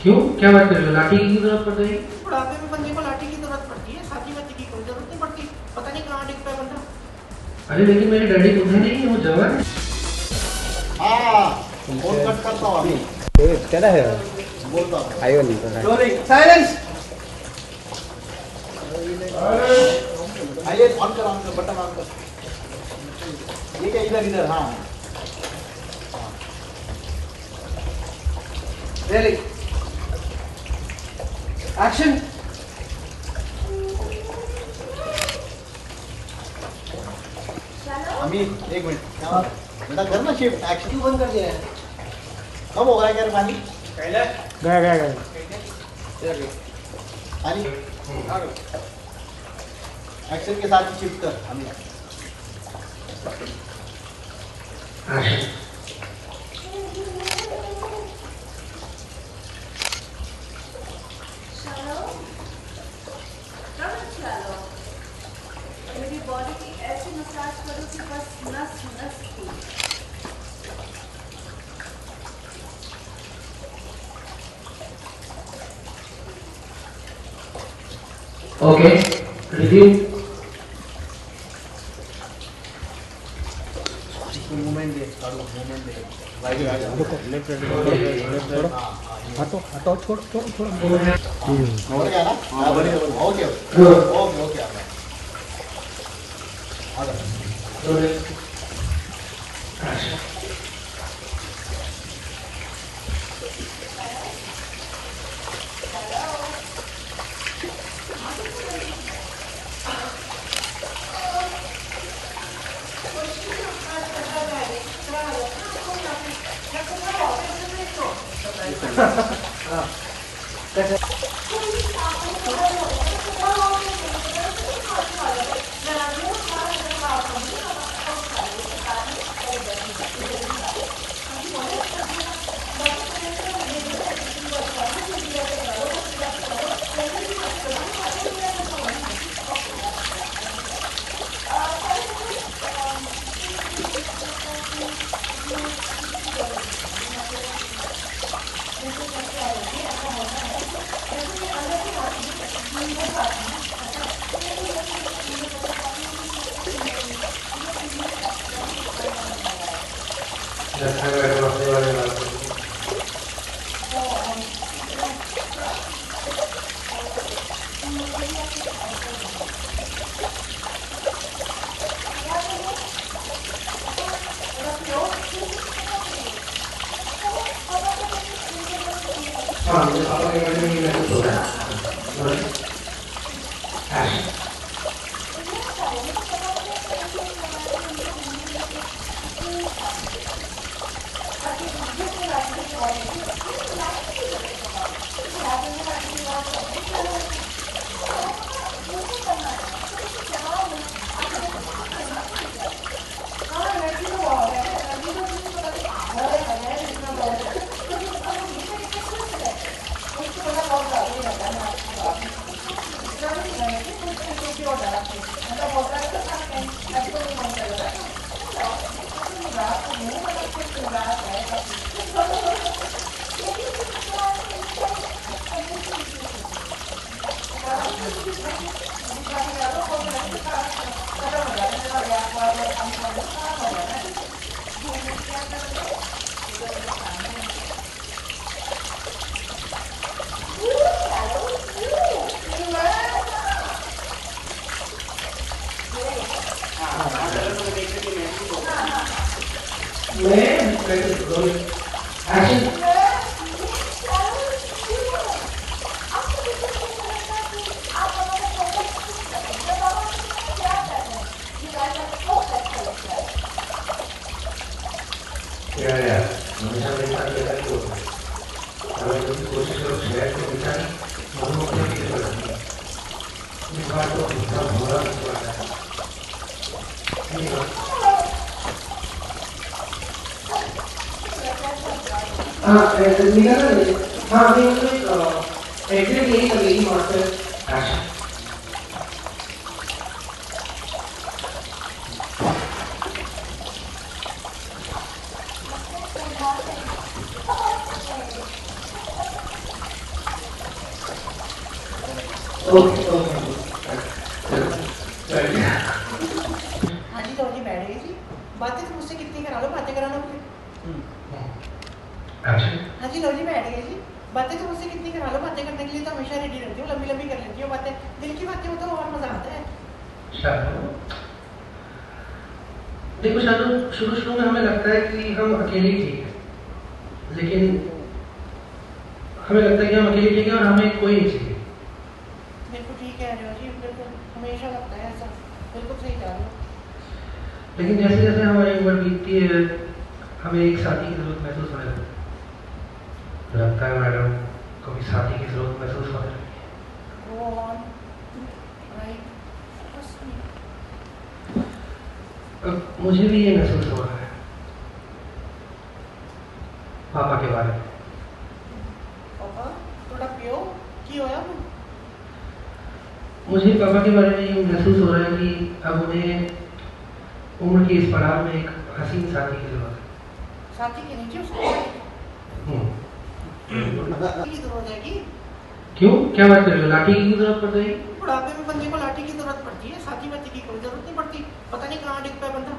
क्यों, क्या बात कर रहे हो? लाठी की जरूरत पड़ रही? बुढ़ापे में बंदे को लाठी की जरूरत पड़ती है, साथी वाथी की कोई जरूरत नहीं पड़ती। पता नहीं कहाँ डिग पे बंदा। अरे लेकिन मेरे डैडी बुढ़े नहीं है, वो जवान है। हाँ, फोन कट करता हूँ अभी। क्या है? बोलता हूँ। आयो नहीं कर रहा है। साइलेंस। आइए ऑन कर बटन ऑन कर। ये क्या इधर इधर? हाँ रेली एक्शन। अमित एक मिनट क्या बेटा करना शिफ्ट एक्शन क्यों बंद कर दिया है? कब हो गया क्या रे पानी? गया पानी एक्शन के साथ शिफ्ट कर अमित। मेरी बॉडी की ऐसी मसाज करो कि बस नस नस की। Okay, review. मूवमेंट दे, मूवमेंट दे। हटो छोड़ हो गया ना? हाँ बढ़िया ओके ओके आ जाओ। हाँ, मुझे पापा के बारे में मैसेज हो रहा है। हाँ, निकाला नहीं। हाँ, अभी मतलब एग्जिट यही लगेगी मास्टर। ओके ओके हाँ जी तो जी बैठ गई थी बातें तो मुझसे कितनी करा लो बातें करा लो अच्छा हाँ जी लो जी बैठ गई थी बातें तो मुझसे कितनी करा लो बातें करने के लिए तो हमेशा रेडी रहती हूँ लंबी लंबी कर लेती हूँ बातें दिल की बातें हो तो और मजा आता है शालू देखो शालू शुरू शुरू में हमें लगता है कि हम अकेले ही ठीक है लेकिन हमें लगता है कि हम अकेले ठीक है और हमें कोई नहीं चाहिए बिल्कुल ठीक कह रहे हो जी बिल्कुल हमेशा लगता है ऐसा बिल्कुल सही कह रहे हो लेकिन जैसे जैसे हमारी उम्र बीतती है हमें एक साथी की जरूरत महसूस होने लगती है लगता है मैडम कभी साथी की जरूरत महसूस होने लगती है Go on. Right. Trust me. अब मुझे भी ये महसूस हो रहा है पापा के बारे में पापा थोड़ा पियो की होया मुझे पापा के बारे में ये महसूस हो रहा है कि अब उन्हें उम्र के इस पड़ाव में एक हसीन साथी की जरूरत है साथी के नीचे उसको की जरूरत है क्यों क्या बात कर रहे हो लाठी की जरूरत पड़ जाएगी बुढ़ापे में बंदे को लाठी की जरूरत पड़ती है साथी वाथी की कोई जरूरत नहीं पड़ती पता नहीं कहाँ डिग पाए बंदा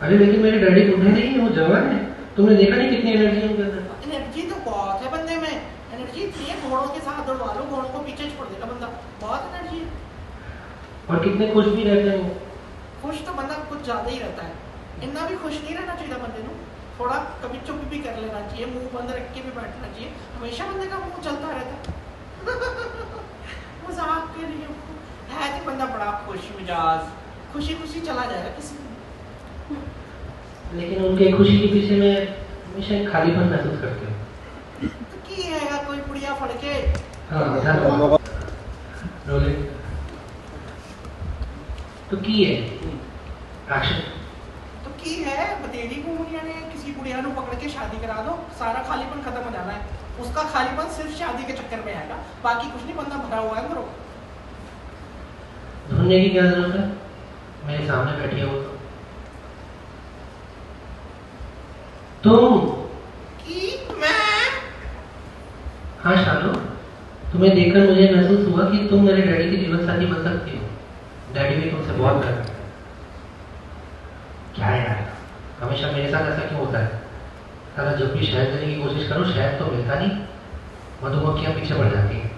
अरे लेकिन मेरे डैडी बूढ़े नहीं है वो जवान है तुमने देखा नहीं कितनी एनर्जी है उनके अंदर एनर्जी तो बहुत है बंदे में एनर्जी इतनी है घोड़ों के साथ दौड़वा लो घोड़ों को पीछे छोड़ देगा बंदा बहुत एनर्जी है और कितने खुश भी रहते हैं वो खुश तो बंदा कुछ ज्यादा ही रहता है इतना भी खुश नहीं रहना चाहिए बंदे को थोड़ा कभी चुप भी कर लेना चाहिए मुंह बंद रख के भी बैठना चाहिए हमेशा बंदे का मुंह चलता रहता मजाक के लिए है तो बंदा बड़ा खुश मिजाज खुशी खुशी चला जाएगा किसी लेकिन उनके खुशी के पीछे में हमेशा एक खालीपन महसूस करते हो तो की है कोई पुड़िया फड़ के हाँ धन्यवाद रोलिंग तो की है एक्शन तो की है बतेरी को मुनिया ने किसी बुढ़िया को पकड़ के शादी करा दो सारा खालीपन खत्म हो जाना है उसका खालीपन सिर्फ शादी के चक्कर में आएगा बाकी कुछ नहीं बंदा भरा हुआ है अंदरों ढूंढने की क्या जरूरत है मेरे सामने बैठी है वो तो तुम की मैं हाँ शालू तुम्हें देखकर मुझे महसूस हुआ कि तुम मेरे डैडी की जीवन साथी बन सकती हो डैडी भी तुमसे बहुत प्यार करते हैं क्या यार हमेशा मेरे साथ ऐसा क्यों होता है साला जब भी शहद देने की कोशिश करो शहद तो मिलता नहीं मधुमक्खियां पीछे पड़ जाती है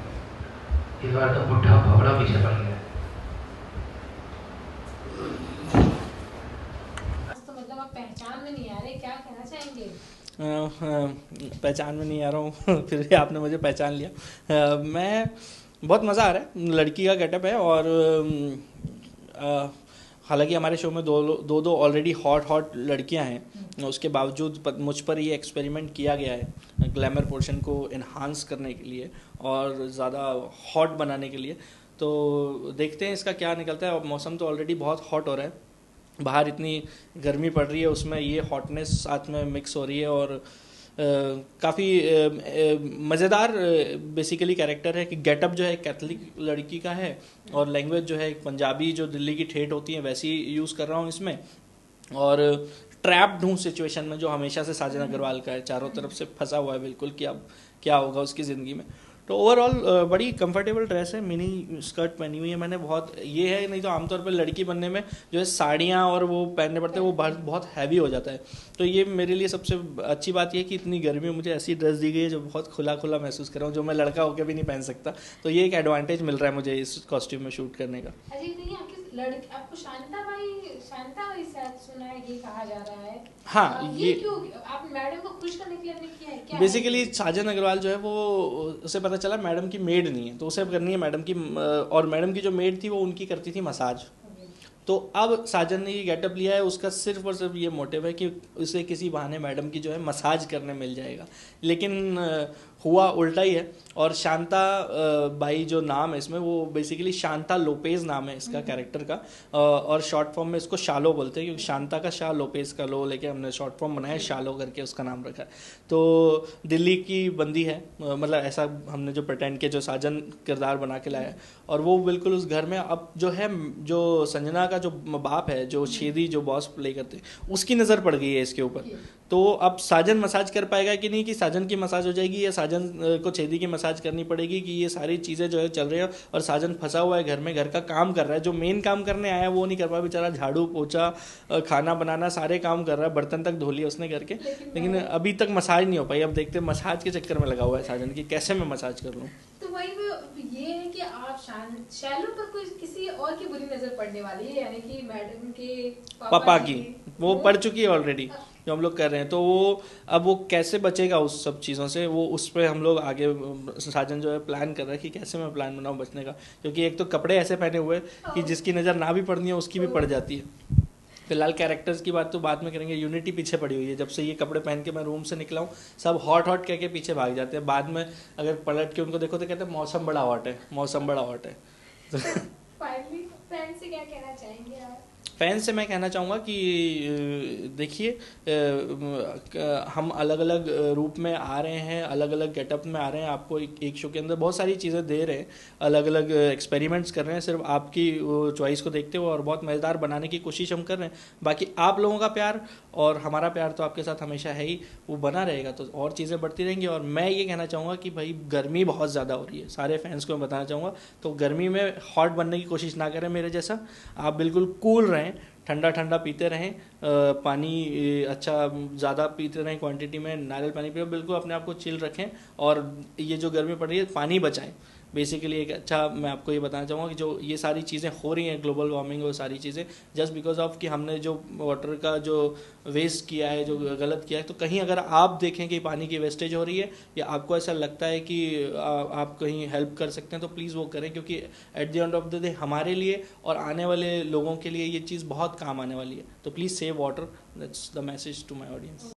इस बार तो बुढ़ा भवड़ा पीछे पड़ गया तो मतलब आप पहचान में नहीं आ रहे क्या कहना चाहेंगे पहचान में नहीं आ रहा हूँ फिर भी आपने मुझे पहचान लिया मैं बहुत मज़ा आ रहा है लड़की का गेटअप है और हालांकि हमारे शो में दो ऑलरेडी हॉट लड़कियां हैं उसके बावजूद मुझ पर ये एक्सपेरिमेंट किया गया है ग्लैमर पोर्शन को इन्हांस करने के लिए और ज़्यादा हॉट बनाने के लिए तो देखते हैं इसका क्या निकलता है और मौसम तो ऑलरेडी बहुत हॉट हो रहा है बाहर इतनी गर्मी पड़ रही है उसमें ये हॉटनेस साथ में मिक्स हो रही है और काफ़ी मज़ेदार बेसिकली कैरेक्टर है कि गेटअप जो है कैथलिक लड़की का है और लैंग्वेज जो है एक पंजाबी जो दिल्ली की ठेठ होती है वैसी यूज़ कर रहा हूँ इसमें और ट्रैप्ड हूँ सिचुएशन में जो हमेशा से साजन अग्रवाल का है चारों तरफ से फंसा हुआ है बिल्कुल कि अब क्या होगा उसकी ज़िंदगी में तो ओवरऑल बड़ी कंफर्टेबल ड्रेस है मिनी स्कर्ट पहनी हुई है मैंने बहुत ये है नहीं तो आमतौर पर लड़की बनने में जो है साड़ियाँ और वो पहनने पड़ते हैं वो बहुत हैवी हो जाता है तो ये मेरे लिए सबसे अच्छी बात ये है कि इतनी गर्मी में मुझे ऐसी ड्रेस दी गई है जो बहुत खुला खुला महसूस कर रहा हूँ जो मैं लड़का होकर भी नहीं पहन सकता तो ये एक एडवांटेज मिल रहा है मुझे इस कॉस्ट्यूम में शूट करने का अजय नहीं आपको शांता भाई शायद सुना है ये कहा जा रहा है हाँ ये क्यों आप मैडम को खुश करने के लिए आपने किया है क्या बेसिकली साजन अग्रवाल जो है वो उसे पता चला मैडम की मेड नहीं है तो उसे करनी है मैडम की और मैडम की जो मेड थी वो उनकी करती थी मसाज तो अब साजन ने ये गेटअप लिया है उसका सिर्फ और सिर्फ ये मोटिव है कि उसे किसी बहाने मैडम की जो है मसाज करने मिल जाएगा लेकिन हुआ उल्टा ही है और शांता बाई जो नाम है इसमें वो बेसिकली शांता लोपेज नाम है इसका कैरेक्टर का और शॉर्ट फॉर्म में इसको शालो बोलते हैं क्योंकि शांता का शाह लोपेज का लो लेके हमने शॉर्ट फॉर्म बनाया शालो करके उसका नाम रखा है तो दिल्ली की बंदी है मतलब ऐसा हमने जो प्रटेंड के जो साजन किरदार बना के लाया है और वो बिल्कुल उस घर में अब जो है जो संजना का जो बाप है जो शेदी जो बॉस प्ले करते हैं उसकी नज़र पड़ गई है इसके ऊपर तो अब साजन मसाज कर पाएगा कि नहीं, कि साजन की मसाज हो जाएगी या साजन को छेदी की मसाज करनी पड़ेगी, कि ये सारी चीज़ें जो है चल रही है और साजन फंसा हुआ है घर में, घर का काम कर रहा है, जो मेन काम करने आया है वो नहीं कर पा बेचारा, झाड़ू पोछा खाना बनाना सारे काम कर रहा है, बर्तन तक धो लिए उसने करके, लेकिन अभी तक मसाज नहीं हो पाई। अब देखते हैं, मसाज के चक्कर में लगा हुआ है साजन की, कैसे मैं मसाज कर लूँ। तो वही ये है कि आप शैलो पर कोई किसी और की बुरी नजर पड़ने वाली है, यानी कि मैडम के पापा की वो पड़ चुकी है ऑलरेडी जो हम लोग कर रहे हैं, तो वो अब वो कैसे बचेगा उस सब चीज़ों से, वो उस पर हम लोग आगे साजन जो है प्लान कर रहा है कि कैसे मैं प्लान बनाऊँ बचने का, क्योंकि एक तो कपड़े ऐसे पहने हुए हैं कि जिसकी नज़र ना भी पड़नी है उसकी भी पड़ जाती है। फिलहाल कैरेक्टर्स की बात तो बाद में करेंगे। यूनिटी पीछे पड़ी हुई है, जब से ये कपड़े पहन के मैं रूम से निकला हूँ सब हॉट हॉट कह के पीछे भाग जाते हैं, बाद में अगर पलट के उनको देखो तो कहते हैं मौसम बड़ा हॉट है, मौसम बड़ा हॉट है। फाइनली फैन से क्या कहना चाहेंगे आप? फैन से मैं कहना चाहूँगा कि देखिए, हम अलग अलग रूप में आ रहे हैं, अलग अलग गेटअप में आ रहे हैं, आपको एक शो के अंदर बहुत सारी चीज़ें दे रहे हैं, अलग अलग एक्सपेरिमेंट्स कर रहे हैं, सिर्फ आपकी चॉइस को देखते हुए, और बहुत मज़ेदार बनाने की कोशिश हम कर रहे हैं। बाकी आप लोगों का प्यार और हमारा प्यार तो आपके साथ हमेशा है ही, वो बना रहेगा, तो और चीज़ें बढ़ती रहेंगी। और मैं ये कहना चाहूँगा कि भाई गर्मी बहुत ज़्यादा हो रही है, सारे फैंस को मैं बताना चाहूँगा, तो गर्मी में हॉट बनने की कोशिश ना करें मेरे जैसा, आप बिल्कुल कूल रहें, ठंडा ठंडा पीते रहें, पानी अच्छा ज़्यादा पीते रहें क्वांटिटी में, नारियल पानी पियो, बिल्कुल अपने आप को चिल रखें, और ये जो गर्मी पड़ रही है पानी बचाएं। बेसिकली एक अच्छा मैं आपको ये बताना चाहूँगा कि जो ये सारी चीज़ें हो रही हैं, ग्लोबल वार्मिंग और सारी चीज़ें, जस्ट बिकॉज ऑफ कि हमने जो वाटर का जो वेस्ट किया है, जो गलत किया है, तो कहीं अगर आप देखें कि पानी की वेस्टेज हो रही है या आपको ऐसा लगता है कि आप कहीं हेल्प कर सकते हैं, तो प्लीज़ वो करें, क्योंकि at the end of the day हमारे लिए और आने वाले लोगों के लिए ये चीज़ बहुत काम आने वाली है। तो please save water, that's the message to my audience.